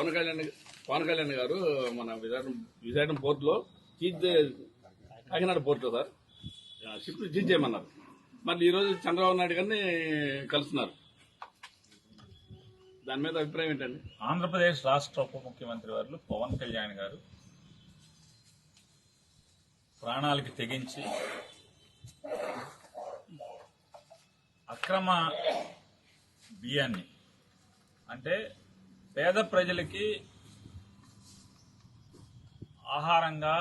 పవన్ కళ్యాణ్ గారు మన విజయనగరం పోర్టులో కాకినాడ పోర్టులో సార్ షిప్ సీజ్ చేయమన్నారు. మళ్ళీ ఈరోజు చంద్రబాబు నాయుడు గారిని కలుస్తున్నారు. దాని మీద అభిప్రాయం ఏంటండి? ఆంధ్రప్రదేశ్ రాష్ట్ర ఉప ముఖ్యమంత్రి వారు పవన్ కళ్యాణ్ గారు ప్రాణాలకి తెగించి అక్రమ బియ్యాన్ని, అంటే పేద ప్రజలకి ఆహారంగా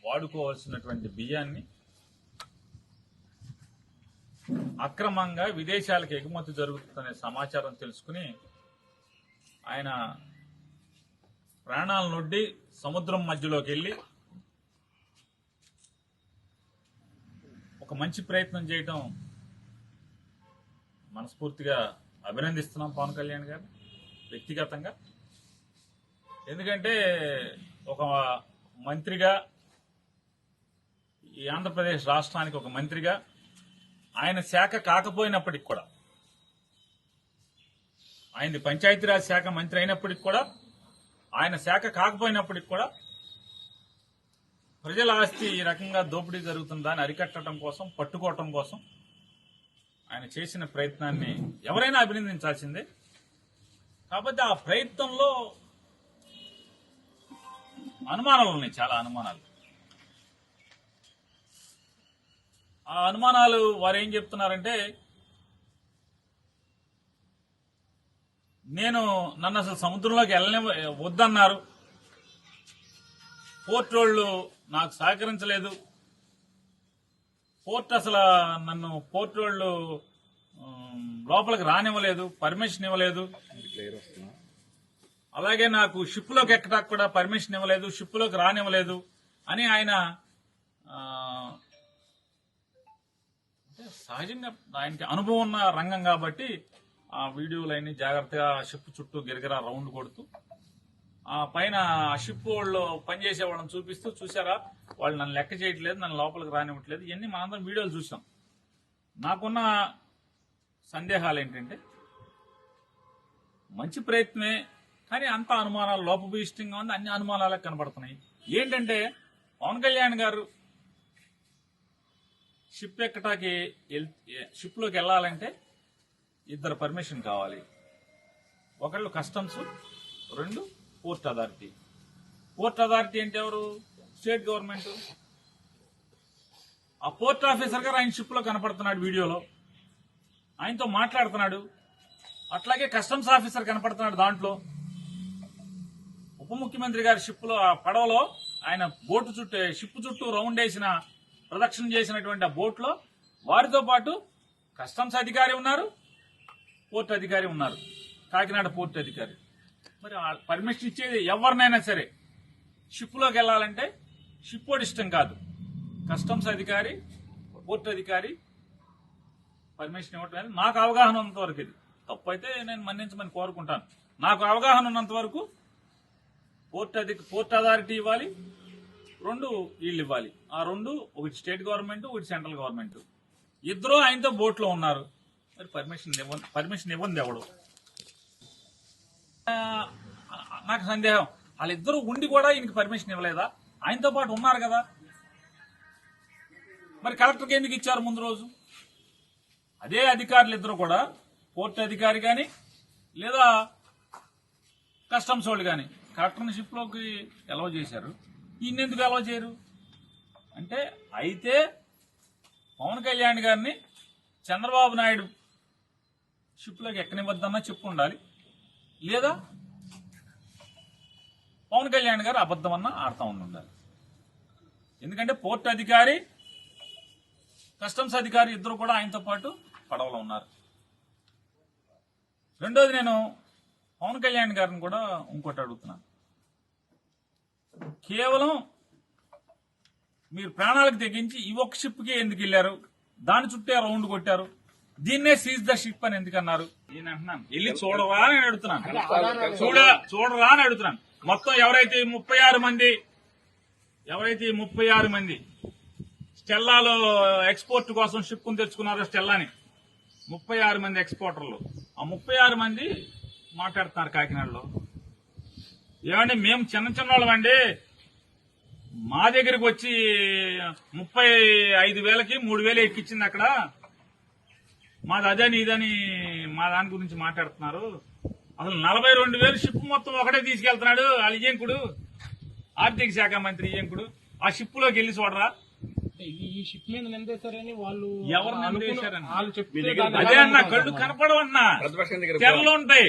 వాడుకోవాల్సినటువంటి బియ్యాన్ని అక్రమంగా విదేశాలకు ఎగుమతి జరుగుతుందనే సమాచారం తెలుసుకుని ఆయన ప్రాణాలనొడ్డి సముద్రం మధ్యలోకి వెళ్లి ఒక మంచి ప్రయత్నం చేయటం మనస్ఫూర్తిగా అభినందిస్తున్నాం పవన్ కళ్యాణ్ గారు వ్యక్తిగతంగా. ఎందుకంటే ఒక మంత్రిగా, ఈ ఆంధ్రప్రదేశ్ రాష్ట్రానికి ఒక మంత్రిగా, ఆయన శాఖ కాకపోయినప్పటికి కూడా, ఆయనది పంచాయతీరాజ్ శాఖ మంత్రి అయినప్పటికి కూడా, ఆయన శాఖ కాకపోయినప్పటికి కూడా ప్రజల ఆస్తి ఈ రకంగా దోపిడీ జరుగుతుందని అరికట్టడం కోసం, పట్టుకోవటం కోసం ఆయన చేసిన ప్రయత్నాన్ని ఎవరైనా అభినందించాల్సిందే. కాబట్టి ఆ ప్రయత్నంలో అనుమానాలు ఉన్నాయి, చాలా అనుమానాలు. ఆ అనుమానాలు వారు ఏం చెప్తున్నారంటే, నన్ను అసలు సముద్రంలోకి వద్దన్నారు, పోర్ట్ వాళ్ళు నాకు సహకరించలేదు, పోర్ట్ వాళ్ళు లోపలికి రానివ్వలేదు, పర్మిషన్ ఇవ్వలేదు, అలాగే నాకు షిప్లోకి ఎక్కడానికి కూడా పర్మిషన్ ఇవ్వలేదు, షిప్లోకి రానివ్వలేదు అని ఆయన సహజంగా ఆయనకి అనుభవం ఉన్న రంగం కాబట్టి ఆ వీడియోలన్నీ జాగ్రత్తగా షిప్ చుట్టూ గిరగిరా రౌండ్ కొడుతూ ఆ పైన ఆ షిప్ వాళ్ళు పనిచేసే వాళ్ళని చూపిస్తూ, చూసారా వాళ్ళు నన్ను లెక్క చేయట్లేదు, నన్ను లోపలికి రానివ్వట్లేదు, ఇవన్నీ మనందరం వీడియోలు చూసాం. నాకున్న సందేహాలు ఏంటంటే, మంచి ప్రయత్నమే కానీ అంత అనుమానాలు లోపభూయిష్టంగా ఉంది, అన్ని అనుమానాలకు కనబడుతున్నాయి. ఏంటంటే పవన్ కళ్యాణ్ గారు షిప్లోకి వెళ్లాలంటే ఇద్దరు పర్మిషన్ కావాలి. ఒకళ్ళు కస్టమ్స్, రెండు పోర్ట్ అథారిటీ. పోర్ట్ అథారిటీ అంటే ఎవరు? State government. ఆ పోర్ట్ ఆఫీసర్ గారు ఆయన షిప్ లో కనపడుతున్నాడు, వీడియోలో ఆయనతో మాట్లాడుతున్నాడు. అట్లాగే కస్టమ్స్ ఆఫీసర్ కనపడుతున్నాడు దాంట్లో. ఉప ముఖ్యమంత్రి గారి షిప్ లో, ఆ పడవలో ఆయన బోటు చుట్టూ, షిప్ చుట్టూ రౌండ్ వేసిన ప్రదక్షిణ చేసినటువంటి ఆ బోట్ లో వారితో పాటు కస్టమ్స్ అధికారి ఉన్నారు, పోర్ట్ అధికారి ఉన్నారు, కాకినాడ పోర్ట్ అధికారి. మరి పర్మిషన్ ఇచ్చేది ఎవరినైనా సరే షిప్ లోకి వెళ్లాలంటే షిప్ వాడి ఇష్టం కాదు, కస్టమ్స్ అధికారి, పోర్ట్ అధికారి పర్మిషన్ ఇవ్వటం అనేది నాకు అవగాహన ఉన్నంత వరకు. ఇది తప్పు అయితే నేను మన్నించమని కోరుకుంటాను. నాకు అవగాహన ఉన్నంత వరకు పోర్ట్ అథారిటీ ఇవ్వాలి, రెండు వీళ్ళు ఇవ్వాలి. ఆ రెండు, ఒకటి స్టేట్ గవర్నమెంట్, ఒకటి సెంట్రల్ గవర్నమెంట్. ఇద్దరు ఆయనతో బోట్ లో ఉన్నారు. మరి పర్మిషన్ ఇవ్వండి ఎవడు? నాకు సందేహం, వాళ్ళిద్దరూ ఉండి కూడా ఈయనకి పర్మిషన్ ఇవ్వలేదా? ఆయనతో పాటు ఉన్నారు కదా, మరి కలెక్టర్కి ఎందుకు ఇచ్చారు ముందు రోజు? అదే అధికారులు ఇద్దరు కూడా, పోర్ట్ అధికారి కానీ లేదా కస్టమ్స్ వాళ్ళు కానీ కలెక్టర్ని షిప్లోకి అలౌ చేశారు, ఈయన ఎందుకు అలౌ చేయరు? అంటే అయితే పవన్ కళ్యాణ్ గారిని చంద్రబాబు నాయుడు షిప్లోకి ఎక్కనివ్వద్దన్నా చెప్పు ఉండాలి, లేదా పవన్ కళ్యాణ్ గారు అబద్దమన్నా ఆడుతూ ఉండాలి. ఎందుకంటే పోర్ట్ అధికారి, కస్టమ్స్ అధికారి ఇద్దరు కూడా ఆయనతో పాటు పడవలో ఉన్నారు. రెండోది, నేను పవన్ కళ్యాణ్ గారిని కూడా ఇంకోటి అడుగుతున్నాను. కేవలం మీరు ప్రాణాలకు తెగించి ఈ ఒక్క షిప్కి ఎందుకు వెళ్ళారు? దాని చుట్టే రౌండ్ కొట్టారు, దీన్నే సీజ్ ద షిప్ అని ఎందుకన్నారు? నేను అంటున్నాను, వెళ్ళి చూడరా అని అడుగుతున్నాను. చూడరా అని అడుగుతున్నాను. మొత్తం ఎవరైతే 36 మంది స్టెల్లాలో ఎక్స్పోర్ట్ కోసం షిప్ తెచ్చుకున్నారో, స్టెల్లాని 36 మంది ఎక్స్పోర్టర్లు, ఆ 36 మంది మాట్లాడుతున్నారు కాకినాడలో. ఏమండి మేము చిన్న చిన్న వాళ్ళమండి. మా దగ్గరికి వచ్చి 35,000కి 3,000 ఎక్కిచ్చింది అక్కడ. మాది అదని ఇదని మా దాని గురించి మాట్లాడుతున్నారు. అసలు 42,000 షిప్ మొత్తం ఒకటే తీసుకెళ్తున్నాడు వాళ్ళ ఇయ్యంకుడు, ఆర్థిక శాఖ మంత్రి ఇయ్యంకుడు. ఆ షిప్ లోకి వెళ్ళి చూడరా. ఈ షిప్ మీద నిందేశారని వాళ్ళు ఎవరు నిందేశారని వాళ్ళు చెప్తే అదే అన్న కళ్ళు కనపడవన్నా, ప్రతిపక్షం దగ్గర తెరలు ఉంటాయి.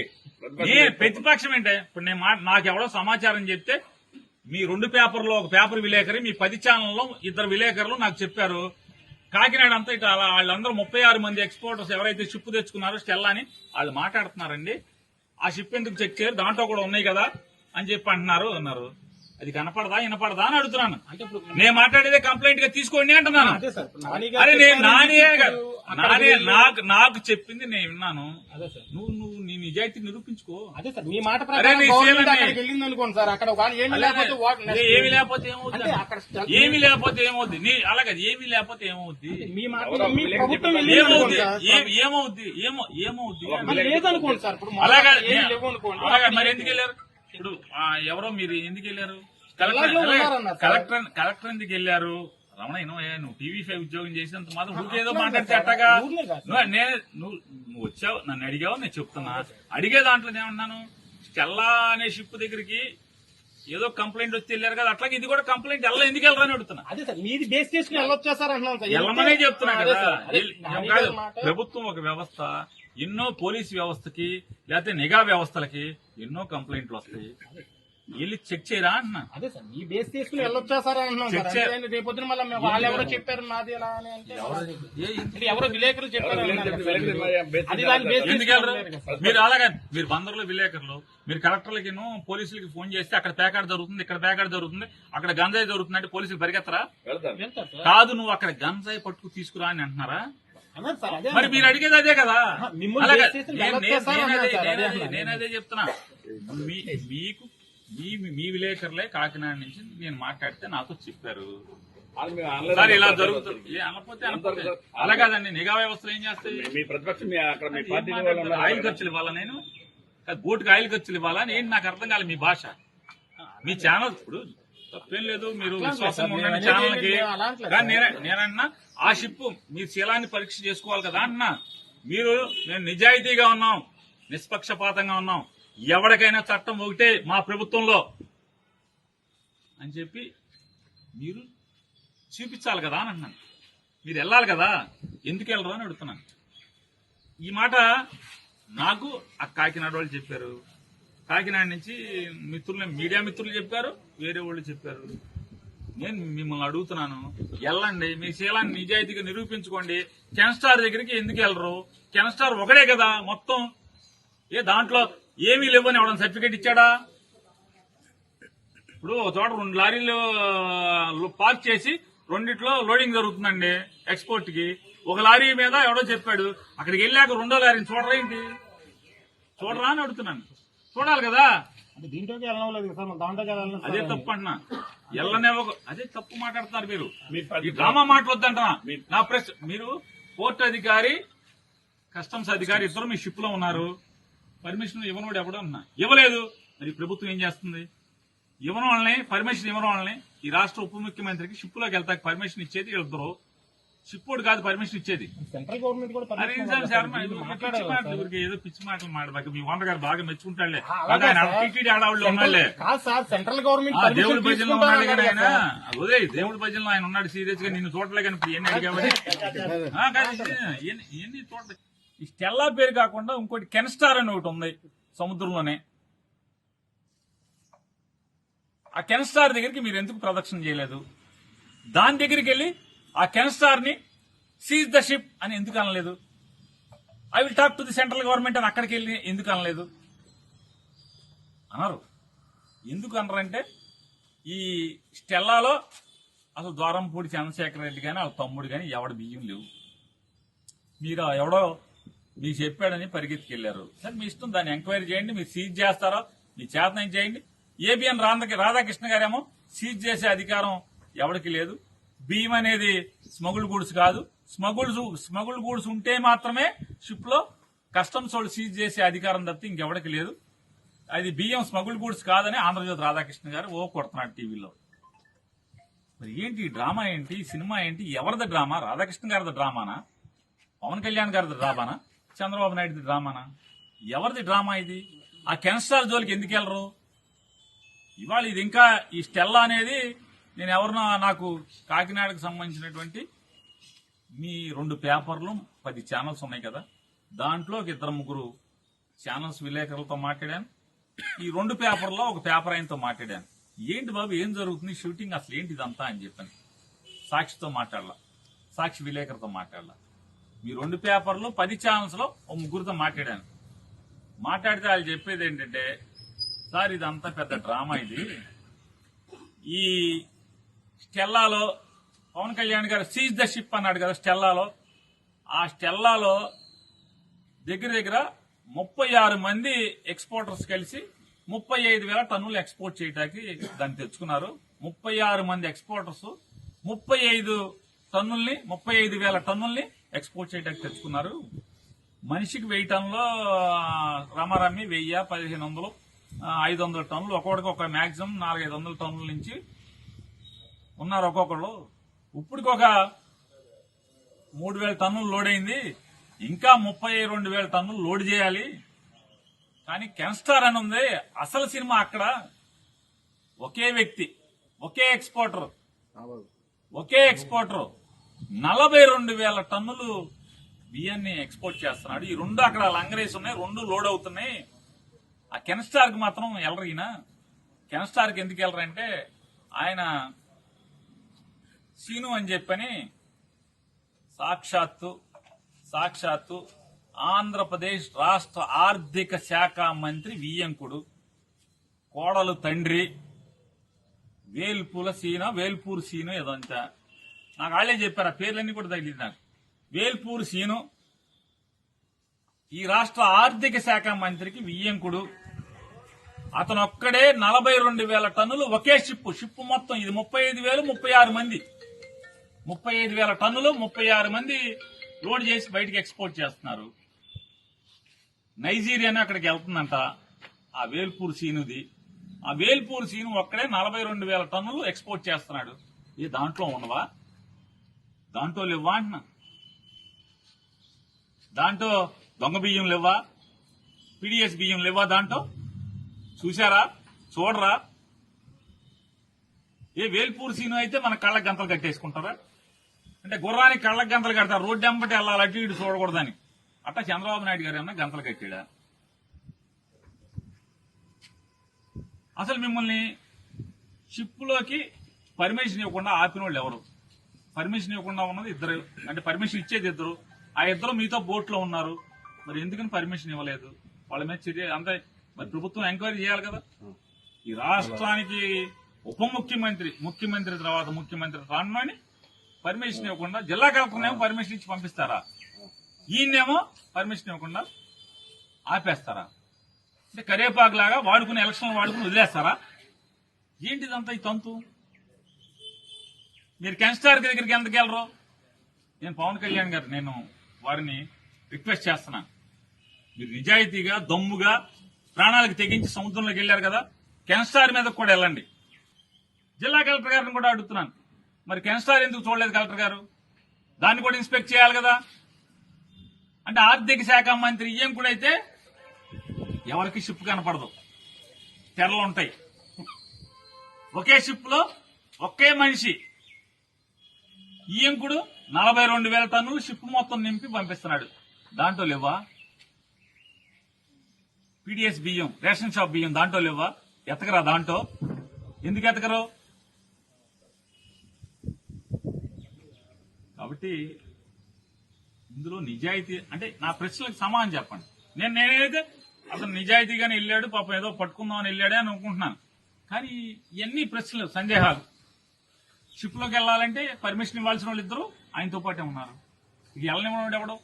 ప్రతిపక్షం ఏంటే ఇప్పుడు నాకెవడో సమాచారం చెప్తే మీ 2 పేపర్లో ఒక పేపర్ విలేకరి, మీ 10 ఛానల్లో 2 విలేకరులు నాకు చెప్పారు. కాకినాడ అంతా ఇట్లా వాళ్ళందరూ 36 మంది ఎక్స్పోర్టర్స్ ఎవరైతే షిప్ తెచ్చుకున్నారో స్టెల్లా అని వాళ్ళు మాట్లాడుతున్నారండి. ఆ షిప్ ఎందుకు చెక్ చేయరు, దాంట్లో కూడా ఉన్నాయి కదా అని చెప్పి అన్నారు. అది కనపడదా వినపడదా అని అడుగుతున్నాను. అంటే ఇప్పుడు నేను మాట్లాడేదే కంప్లైంట్ గా తీసుకోండి అంటున్నాను. అదే సార్ నాని గారు అరే నేను చెప్పారు, నానే నాకు చెప్పింది నేను విన్నాను. అదే సార్ నువ్వు నీ నిజాయితీ నిరూపించుకో. అదే సార్ మీ మాట అరే ప్రకారం నీ గవర్నమెంట్ సేవని- అక్కడికి వెళ్ళింది అనుకోండి సార్, అక్కడ ఒకవేళ ఏమీ లేకపోతే అదే ఏమి లేకపోతే ఏమవుద్ది అంటే అక్కడ ఏమి లేకపోతే ఏమవుద్ది అలాగే ఏమి లేకపోతే ఏమవుద్ది మీ మాట ఎవరో మీ విలేకరు ప్రభుత్వం చెప్పారు. వెళ్ళింది ఏమవుద్ది అనుకోండి సార్. ఏమవుద్ది మరి లేదనుకోండి సార్, ఇప్పుడు అలాగా ఏమీ లేవు అనుకోండి. అలాగా మరి ఎందుకు వెళ్ళారు? ఇప్పుడు ఎవరో మీరు ఎందుకు వెళ్ళారు? ఎలాగో ఉన్నారన్నారు సార్. కలెక్టర్ ఎందుకు వెళ్ళారు? రమణ నువ్వు TV5 ఉద్యోగం చేసినంత మాత్రం ఊరికేదో మాట్లాడితే అట్టగా. ఊరికే కాదు నువ్వు వచ్చావు, నన్ను అడిగావు, నేను చెప్తున్నా. అడిగే దాంట్లో ఏమన్నాను, స్టెల్లా అనే షిప్ దగ్గరికి ఏదో కంప్లైంట్ వచ్చి వెళ్ళారు కదా, అట్లాగే ఇది కూడా కంప్లైంట్ ఎందుకు వెళ్ళరని అడుగుతున్నా. అదే సార్ మీది బేస్ చేసుకుని వెళ్ళొచ్చా సార్ అంటున్నాను సార్. వెళ్ళమనే చెప్తున్నా అదే కదా. సార్, అదే నాని గారి మాట. ప్రభుత్వం ఒక వ్యవస్థ, ఎన్నో పోలీసు వ్యవస్థకి లేకపోతే నిఘా వ్యవస్థలకి ఎన్నో కంప్లైంట్లు వస్తాయి. వెళ్ళి చెక్ చేయరా అంటున్నా. అదే సార్ మీ బేస్ చేసుకుని వెళ్ళొచ్చా సార్ అంటున్నాను సార్. చర్చ- అంతేగాని రేపొద్దున మళ్ళీ వాళ్ళు ఎవరో చెప్పారు నాది ఎలా అని అంటే అంటే ఎవరో విలేకరులు చెప్పారు అన్నారు కదా సార్. అది దాని బేస్ ఎందుకు వెళ్ళరు? చేసుకుని కదా సార్. మీరు అలాగే మీరు బందర్లో విలేకరులు, మీరు కలెక్టర్లకి పోలీసులకి ఫోన్ చేస్తే అక్కడ పేకాట జరుగుతుంది, ఇక్కడ పేకాట జరుగుతుంది, అక్కడ గంజాయి జరుగుతుంది అంటే పోలీసులు పరిగెత్తరా? వెళ్తారు. వెళ్తారు సార్. కాదు, నువ్వు అక్కడ గంజాయి పట్టుకు తీసుకురా అని అంటున్నారా? అన్నారు సార్, అదే మరి మీరు అడిగేది అదే కదా. మిమ్మల్ని అలాగే బేస్ చేసి వెళ్ళొచ్చా సార్ అన్నారు సార్, అదే అన్నారు. నేనదే చెప్తున్నా. మీకు మీ విలేకరులే కాకినాడ నుంచి నేను మాట్లాడితే నాతో చెప్పారు వాళ్ళు మేము ఆన్లైన్ సార్ ఇలా అంటారు జరుగుతుంది. అనకపోతే అలా కాదండి, నిఘా వ్యవస్థలు ఏం చేస్తాయి? మీ ప్రతిపక్షం అక్కడ మీ ఏం పార్టీ మాట్లాడతారు? ఆయిల్ ఖర్చులు ఇవ్వాలా? నేను బోటుకి ఆయిల్ ఖర్చులు ఇవ్వాలా? ఏంటి నాకు అర్థం కాలేదు మీ భాష. మీ ఛానల్ ఇప్పుడు తప్పేం లేదు, మీరు విశ్వాసంగా ఉండండి ఛానల్కి. కానీ నేనన్నా ఆ షిప్ మీరు శీలాన్ని పరీక్ష చేసుకోవాలి కదా అన్నా. మేము నిజాయితీగా ఉన్నాం, నిష్పక్షపాతంగా ఉన్నాం, ఎవరికైనా చట్టం ఒకటే మా ప్రభుత్వంలో అని చెప్పి మీరు చూపించాలి కదా అని అన్నాను. మీరు వెళ్ళాలి కదా, ఎందుకు వెళ్ళరు అని అడుగుతున్నాను. ఈ మాట నాకు ఆ కాకినాడ వాళ్ళు చెప్పారు, కాకినాడ నుంచి మీడియా మిత్రులు చెప్పారు, వేరే వాళ్ళు చెప్పారు. నేను మిమ్మల్ని అడుగుతున్నాను, వెళ్ళండి, మీ శీలాన్ని నిజాయితీగా నిరూపించుకోండి. కెన్స్టార్ దగ్గరికి ఎందుకు వెళ్ళరు? కెన్స్టార్ ఒకడే కదా మొత్తం. దాంట్లో ఏమీ లేవని ఎవడన్నా సర్టిఫికేట్ ఇచ్చాడా? ఇప్పుడు ఒక చోట 2 లారీలు పార్క్ చేసి 2 లోడింగ్ జరుగుతుందండి ఎక్స్పోర్ట్ కి. ఒక లారీ మీద ఎవడో చెప్పాడు, అక్కడికి వెళ్ళాక 2వ లారీని చూడరేంటి? చూడరా అని అడుగుతున్నాను. చూడాలి కదా. అంటే దీంట్లోకి వెళ్ళలేదు సార్, దాంట్లోకి వెళ్ళాలి. అదే తప్పు అన్నా, అదే తప్పు మాట్లాడుతున్నారు మీరు. ఈ డ్రామా మాట్లాడొద్దంటున్నా. నా ప్రెస్ మీరు పోర్ట్ అధికారి, కస్టమ్స్ అధికారి ఇద్దరు మీ షిప్ లో ఉన్నారు. పర్మిషన్ ఇవ్వనోడు ఎవడో అన్నా ఇవ్వలేదు. మరి ప్రభుత్వం ఏం చేస్తుంది? ఇవ్వని వాళ్ళని, పర్మిషన్ ఇవ్వని వాళ్ళని, ఈ రాష్ట్ర ఉప ముఖ్యమంత్రికి షిప్ లోకి వెళ్తాకి పర్మిషన్ ఇచ్చేది ఇద్దరు. షిప్ కాదు పర్మిషన్ ఇచ్చేది. సెంట్రల్ గవర్నమెంట్ కూడా అరే permission నిజాం ఇవ్వాలి శర్మ, సార్. ఇది ఇది పిచ్చి మాట్లాడాలి మాటలు, సార్. ఊరికే ఏదో పిచ్చి మాటలు మాట్లాడబాక. మీ ఓనర్ గారు బాగా మెచ్చుకుంటాడులే. అలాగే ఆయన సార్. టీటీడీ ఆడవాళ్ళు ఉన్నాళ్లే. కాదు సార్, సెంట్రల్ గవర్నమెంట్ దేవుడి పర్మిషన్ భజనలో ఉన్నాడు కానీ ఆయన తీసుకుంటారు ఉదయ్ దేవుడి భజనలో ఆయన ఉన్నాడు సీరియస్ గా. నిన్ను చూడలే కానీ ఇప్పుడు ఎన్ని అడిగామని ఎన్ని చూడ. ఈ స్టెల్లా పేరు కాకుండా ఇంకోటి కెన్స్టార్ అని ఒకటి ఉంది సముద్రంలోనే. ఆ కెన్స్టార్ దగ్గరికి మీరు ఎందుకు ప్రదక్షిణ చేయలేదు? దాని దగ్గరికి వెళ్ళి ఆ కెన్స్టార్ ని సీజ్ ద షిప్ అని ఎందుకు అనలేదు? I will talk to the central government అని అక్కడికి వెళ్ళి ఎందుకు అనలేదు? అన్నారు. ఎందుకు అనరంటే ఈ స్టెల్లాలో అసలు ద్వారంపూడి చంద్రశేఖర్ రెడ్డి కానీ వాళ్ళ తమ్ముడు కానీ ఎవడ బియ్యం లేవు. మీరు ఎవడో మీకు చెప్పాడని పరిగెత్తుకెళ్లారు. సరే మీ ఇష్టం, దాన్ని ఎంక్వైరీ చేయండి. మీరు సీజ్ చేస్తారో మీ చేతనం చేయండి. ఏబిఎన్ రాధాకృష్ణ గారేమో సీజ్ చేసే అధికారం ఎవరికి లేదు. బియ్యం అనేది స్మగుల్ గూడ్స్ కాదు. స్మగుల్ గూడ్స్ ఉంటే మాత్రమే షిప్ లో కస్టమ్స్ వాళ్ళు సీజ్ చేసే అధికారం తప్పితే ఇంకెవరికి లేదు. అది బియ్యం స్మగుల్ గూడ్స్ కాదని ఆంధ్రజ్యోతి రాధాకృష్ణ గారు కొడుతున్నాడు టీవీలో. మరి ఏంటి ఈ డ్రామా ఏంటి, ఈ సినిమా ఏంటి, ఎవరిది డ్రామా? రాధాకృష్ణ గారిది డ్రామానా, పవన్ కళ్యాణ్ గారిది డ్రామానా, చంద్రబాబు నాయుడుది డ్రామానా? ఎవరిది డ్రామా ఇది? ఆ కెన్స్టార్ జోలికి ఎందుకు వెళ్ళరు? ఇవాళ ఇది ఇంకా ఈ స్టెల్లా అనేది నేను ఎవరినో నాకు కాకినాడకు సంబంధించినటువంటి మీ 2 పేపర్లు 10 ఛానల్స్ ఉన్నాయి కదా, దాంట్లో ఒక 2-3 ఛానల్స్ విలేకరులతో మాట్లాడాను. ఈ 2 పేపర్లో ఒక పేపర్ ఆయనతో మాట్లాడాను. ఏంటి బాబు ఏం జరుగుతుంది, షూటింగ్ అసలు ఏంటి ఇదంతా అని చెప్పాను. సాక్షితో మాట్లాడాల, సాక్షి విలేకరుతో మాట్లాడాల. మీ 2 పేపర్లు 10 ఛానల్స్ లో ఒక 3 మాట్లాడాను. మాట్లాడితే వాళ్ళు చెప్పేది ఏంటంటే, సార్ ఇదంతా పెద్ద డ్రామా, ఇది ఈ స్టెల్లాలో పవన్ కళ్యాణ్ గారు సీజ్ ద షిప్ అన్నాడు కదా స్టెల్లాలో. ఆ స్టెల్లాలో దగ్గర 36 మంది ఎక్స్పోర్టర్స్ కలిసి 35,000 టన్నులు ఎక్స్పోర్ట్ చేయడానికి దాన్ని తెచ్చుకున్నారు. 36 మంది ఎక్స్పోర్టర్స్ 35,000 టన్నుల్ని ఎక్స్పోర్ట్ చేయడానికి తెచ్చుకున్నారు. మనిషికి 1000 టన్నులు రమారమ్మి 1000, 1500, 500 టన్నులు ఒక్కొక్కడికి ఒక మాక్సిమం 400-500 టన్నుల నుంచి ఉన్నారు ఒక్కొక్కళ్ళు. ఇప్పటికి ఒక 3,000 టన్నులు లోడ్ అయింది, ఇంకా 32,000 టన్నులు లోడ్ చేయాలి. కానీ కెన్స్టార్ అని ఉంది. అసలు సినిమా అక్కడ ఒకే వ్యక్తి, ఒకే ఎక్స్పోర్టర్ 42,000 టన్నులు బియ్యాన్ని ఎక్స్పోర్ట్ చేస్తున్నాడు. ఈ 2 అక్కడ లంగరేసి ఉన్నాయి, 2 లోడ్ అవుతున్నాయి. ఆ కెన్స్టార్ కి మాత్రం వెళ్ళరు. ఈయన కెన్స్టార్ కి ఎందుకు వెళ్ళరంటే, ఆయన సీను అని చెప్పని సాక్షాత్తు ఆంధ్రప్రదేశ్ రాష్ట్ర ఆర్థిక శాఖ మంత్రి వియ్యంకుడు కోడలు తండ్రి వేల్పూర్ సీను ఏదో అంత నాకు వాళ్ళే చెప్పారు. ఆ పేర్లన్నీ కూడా తగిలింది నాకు. వేల్పూర్ సీను ఈ రాష్ట్ర ఆర్థిక శాఖ మంత్రికి వియ్యంకుడు. అతను ఒక్కడే 42,000 టన్నులు ఒకే షిప్ మొత్తం ఇది 35,000, 36 మంది 35,000 టన్నులు 36 మంది లోడ్ చేసి బయటికి ఎక్స్పోర్ట్ చేస్తున్నారు. నైజీరియానే అక్కడికి వెళ్తుందంట ఆ వేల్పూర్ సీనుది. ఆ వేల్పూర్ సీను ఒక్కడే 42,000 టన్నులు ఎక్స్పోర్ట్ చేస్తున్నాడు. ఏ దాంట్లో ఉన్నవా? దాంట్లో లేవా అంటున్నా. దాంట్లో దొంగ బియ్యం లేవా? పీడీఎస్ బియ్యం లేవా? దాంట్లో చూసారా? చూడరా? ఏ వేల్పూర్ సీను అయితే మన కళ్ళకి గంతలు కట్టేసుకుంటారా? అంటే గుర్రానికి కళ్ళకి గంతలు కడతారు, రోడ్డు ఎంబటి వెళ్ళాలి, అటు ఇటు చూడకూడదని. అట్లా చంద్రబాబు నాయుడు గారు ఏమన్నా గంతలు కట్టాడా? అసలు మిమ్మల్ని షిప్లోకి పర్మిషన్ ఇవ్వకుండా ఆపిన వాళ్ళు ఎవరు? పర్మిషన్ ఇవ్వకుండా ఉన్నది 2, అంటే పర్మిషన్ ఇచ్చేది 2. ఆ 2 మీతో బోట్లో ఉన్నారు. మరి ఎందుకని పర్మిషన్ ఇవ్వలేదు? వాళ్ళ మీద చర్య అంతే. మరి ప్రభుత్వం ఎంక్వైరీ చేయాలి కదా. ఈ రాష్ట్రానికి ఉప ముఖ్యమంత్రి తర్వాత ముఖ్యమంత్రి రానని పర్మిషన్ ఇవ్వకుండా జిల్లా కలెక్టర్నేమో పర్మిషన్ ఇచ్చి పంపిస్తారా? ఈయన్నేమో పర్మిషన్ ఇవ్వకుండా ఆపేస్తారా? అంటే కరేపాకు లాగా వాడుకుని ఎలక్షన్లు వాడుకుని వదిలేస్తారా? ఏంటిదంతా ఈ తంతు? మీరు కెన్స్టార్ దగ్గరికి ఎందుకు వెళ్ళరు? నేను పవన్ కళ్యాణ్ గారు నేను వారిని రిక్వెస్ట్ చేస్తున్నాను. మీరు నిజాయితీగా దమ్ముగా ప్రాణాలకు తెగించి సముద్రంలోకి వెళ్లారు కదా, కెన్స్టార్ మీద కూడా వెళ్ళండి. జిల్లా కలెక్టర్ గారిని కూడా అడుగుతున్నాను, మరి కెన్స్టార్ ఎందుకు చూడలేదు కలెక్టర్ గారు? దాన్ని కూడా ఇన్స్పెక్ట్ చేయాలి కదా. అంటే ఆర్థిక శాఖ మంత్రి ఇయ్యంకుడైతే ఎవరికి షిప్ కనపడదు, తెరలు ఉంటాయి. ఒకే షిప్ లో ఒకే మనిషి ఇయ్యంకుడు 42,000 టన్నులు షిప్ మొత్తం నింపి పంపిస్తున్నాడు. దాంట్లో లేవా? పీడీఎస్ బియ్యం, రేషన్ షాప్ బియ్యం దాంట్లో లేవా? ఎతకరా? దాంట్లో ఎందుకు ఎతకరు? కాబట్టి ఇందులో నిజాయితీ అంటే నా ప్రశ్నలకు సమాధానం చెప్పండి. నేనైతే అతను నిజాయితీగానే వెళ్ళాడు, పాపం ఏదో పట్టుకుందామని వెళ్ళాడే అని అనుకుంటున్నాను. కానీ ఇవన్నీ ప్రశ్నలు, సందేహాలు. షిప్ లోకి వెళ్లాలంటే పర్మిషన్ ఇవ్వాల్సిన వాళ్ళు 2 ఆయనతో పాటే ఉన్నారు. ఇది వెళ్ళనివ్వడం ఎవడు?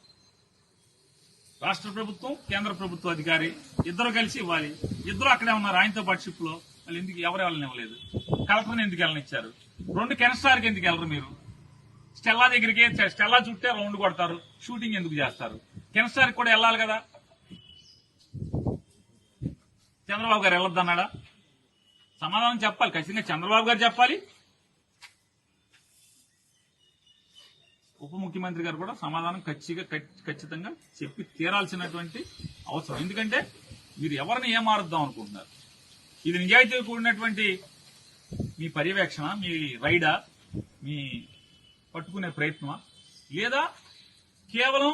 రాష్ట్ర ప్రభుత్వం, కేంద్ర ప్రభుత్వ అధికారి 2 కలిసి ఇవ్వాలి. 2 అక్కడే ఉన్నారు ఆయనతో పాటు షిప్ లో. వాళ్ళు ఎందుకు ఎవరు వెళ్ళనివ్వలేదు? కలెక్టర్ని ఎందుకు వెళ్ళనిచ్చారు? 2 కెన్స్టార్కి ఎందుకు వెళ్ళరు మీరు? స్టెల్లా దగ్గరికి స్టెల్లా చుట్టే రౌండ్ కొడతారు, షూటింగ్ ఎందుకు చేస్తారు? కెన్స్టార్కి కూడా వెళ్ళాలి కదా. చంద్రబాబు గారు వెళ్ళొద్దన్నాడా? సమాధానం చెప్పాలి, ఖచ్చితంగా చంద్రబాబు గారు చెప్పాలి, ఉప ముఖ్యమంత్రి గారు కూడా సమాధానం ఖచ్చితంగా చెప్పి తీరాల్సినటువంటి అవసరం. ఎందుకంటే మీరు ఎవరిని ఏమారుద్దాం అనుకుంటున్నారు? ఇది నిజాయితీ కూడినటువంటి మీ పర్యవేక్షణ, మీ రైడా, మీ పట్టుకునే ప్రయత్నమా, లేదా కేవలం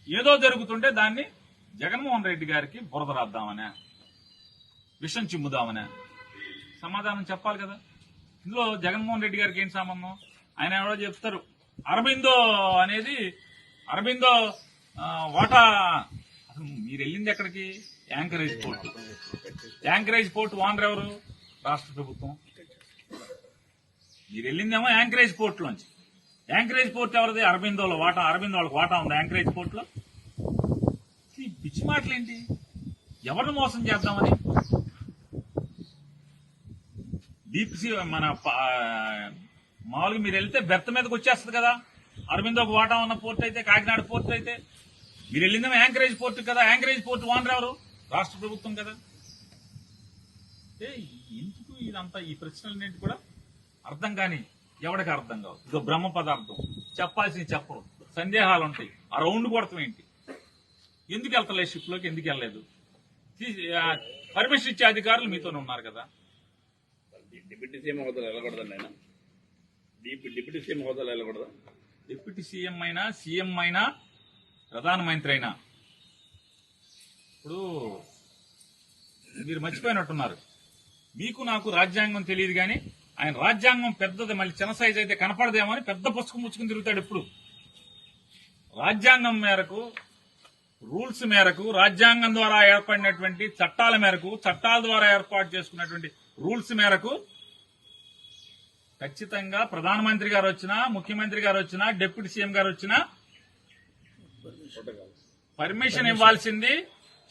ఏదో జరుగుతుంటే దాన్ని జగన్మోహన్ రెడ్డి గారికి బురద రాద్దామనే, విషం చిమ్ముదామనే? సమాధానం చెప్పాలి కదా. ఇందులో జగన్మోహన్ రెడ్డి గారికి ఏం సంబంధం? ఆయన ఎవరో చెప్తారు అరబిందో అనేది, అరబిందో వాటా. అసలు మీరు వెళ్ళింది ఎక్కడికి? Anchorage port. Anchorage port owner ఎవరు? రాష్ట్ర ప్రభుత్వం. మీరు వెళ్ళిందేమో యాంకరేజ్ పోర్టులోంచి. యాంకరేజ్ పోర్ట్ ఎవరిది? అరబిందోలో వాటా. అరబిందో వాళ్ళకి వాటా ఉంది యాంకరేజ్ పోర్టులో. ఈ పిచ్చి మాటలేంటి? ఎవరిని మోసం చేద్దామని? డీప్ సీ మన మామూలుగా మీరు వెళ్తే బెర్త్ మీదకి వచ్చేస్తుంది కదా. అరబిందోకి వాటా ఉన్న పోర్ట్ అయితే, కాకినాడ పోర్ట్ అయితే. మీరు వెళ్ళిందేమో యాంకరేజ్ పోర్ట్ కదా. యాంకరేజ్ పోర్ట్ ఓనర్ ఎవరు? రాష్ట్ర ప్రభుత్వం కదా. ఎందుకు ఇదంతా? ఈ ప్రశ్నలన్నింటి కూడా అర్థం కాని, ఎవరికి అర్థం కావు. ఇదో బ్రహ్మ పదార్థం. చెప్పాల్సింది చెప్పరు, సందేహాలు ఉంటాయి. ఆ రౌండ్ కొడతాం ఏంటి? ఎందుకు వెళ్తలేదు షిప్ లోకి? ఎందుకు వెళ్ళలేదు? పర్మిషన్ ఇచ్చే అధికారులు మీతోనే ఉన్నారు కదా. డిప్యూటీ సీఎం హోదాలో వెళ్ళకూడదండి ఆయన. డిప్యూటీ సీఎం హోదాలో వెళ్ళకూడదా? డిప్యూటీ సీఎం అయినా, సీఎం అయినా, ప్రధానమంత్రి అయినా, ఇప్పుడు మీరు మర్చిపోయినట్టున్నారు. మీకు నాకు రాజ్యాంగం తెలియదు కానీ ఆయన రాజ్యాంగం పెద్దది, మళ్ళీ చిన్న సైజ్ అయితే కనపడదేమో అని పెద్ద పుస్తకం ముచ్చుకుని తిరుగుతాడు ఎప్పుడు. రాజ్యాంగం మేరకు, రూల్స్ మేరకు, రాజ్యాంగం ద్వారా ఏర్పడినటువంటి చట్టాల మేరకు, చట్టాల ద్వారా ఏర్పాటు చేసుకున్నటువంటి రూల్స్ మేరకు ఖచ్చితంగా ప్రధానమంత్రి గారు వచ్చినా, ముఖ్యమంత్రి గారు వచ్చినా, డిప్యూటీ సీఎం గారు వచ్చినా పర్మిషన్ ఇవ్వాల్సింది.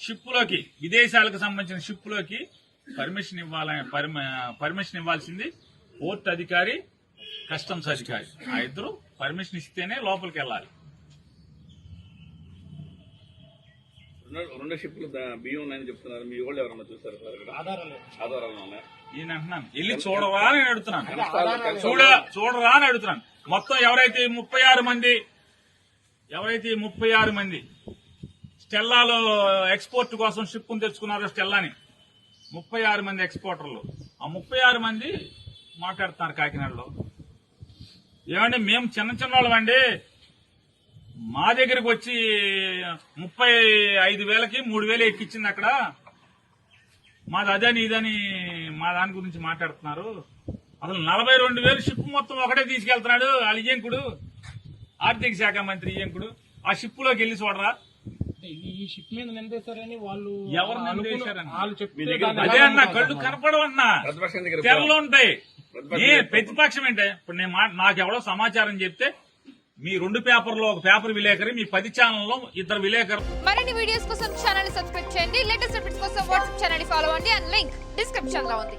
షిప్లోకి, విదేశాలకు సంబంధించిన షిప్లోకి పర్మిషన్ ఇవ్వాల్సింది పోర్ట్ అధికారి, కస్టమ్స్ అధికారి. ఆ ఇద్దరు పర్మిషన్ ఇస్తేనే లోపలికి వెళ్ళాలి. రెండు షిప్లు బియ్యం ఉన్నాయని చెప్తున్నారు. మీ వాళ్ళు ఎవరన్నా చూసారు సార్? ఆధారాలు ఉన్నాయి. ఈయన అంటున్నాను, వెళ్ళి చూడరా అని అడుగుతున్నాను. చూడరా అని అడుగుతున్నాను. మొత్తం ఎవరైతే 36 మంది స్టెల్లాలో ఎక్స్పోర్ట్ కోసం షిప్ తెచ్చుకున్నారో, స్టెల్లాని 36 మంది ఎక్స్పోర్టర్లు, ఆ 36 మంది మాట్లాడుతున్నారు కాకినాడలో. ఏమండి, మేము చిన్న వాళ్ళమండి, మా దగ్గరికి వచ్చి 35,000కి 3,000 ఎక్కిచ్చింది అక్కడ, మాది అదని ఇదని మా దాని గురించి మాట్లాడుతున్నారు. అసలు 42,000 షిప్ మొత్తం ఒకటే తీసుకెళ్తున్నాడు వాళ్ళ ఇయ్యంకుడు, ఆర్థిక శాఖ మంత్రి ఇయ్యంకుడు. ఆ షిప్ లోకి వెళ్ళి చూడరా? ఈ షిప్ మీద నిందేశారని వాళ్ళు ఎవరు నిందేశారని వాళ్ళు చెప్తే అదే అన్నా, కళ్ళు కనపడవన్నా, తెరలు ఉంటాయి. ప్రతిపక్షం ఏంటే? ఇప్పుడు నాకెవడో సమాచారం చెప్తే మీ 2 పేపర్లో ఒక పేపర్ విలేకరి, మీ 10 ఛానల్లో 2 విలేకరు. మరిన్ని వీడియోస్ కోసం ఛానల్ సబ్స్క్రైబ్ చేయండి. లేటెస్ట్ అప్డేట్స్ కోసం వాట్సాప్ ఛానల్ ఫాలో అవ్వండి. అండ్ లింక్ డిస్క్రిప్షన్ లో ఉంది.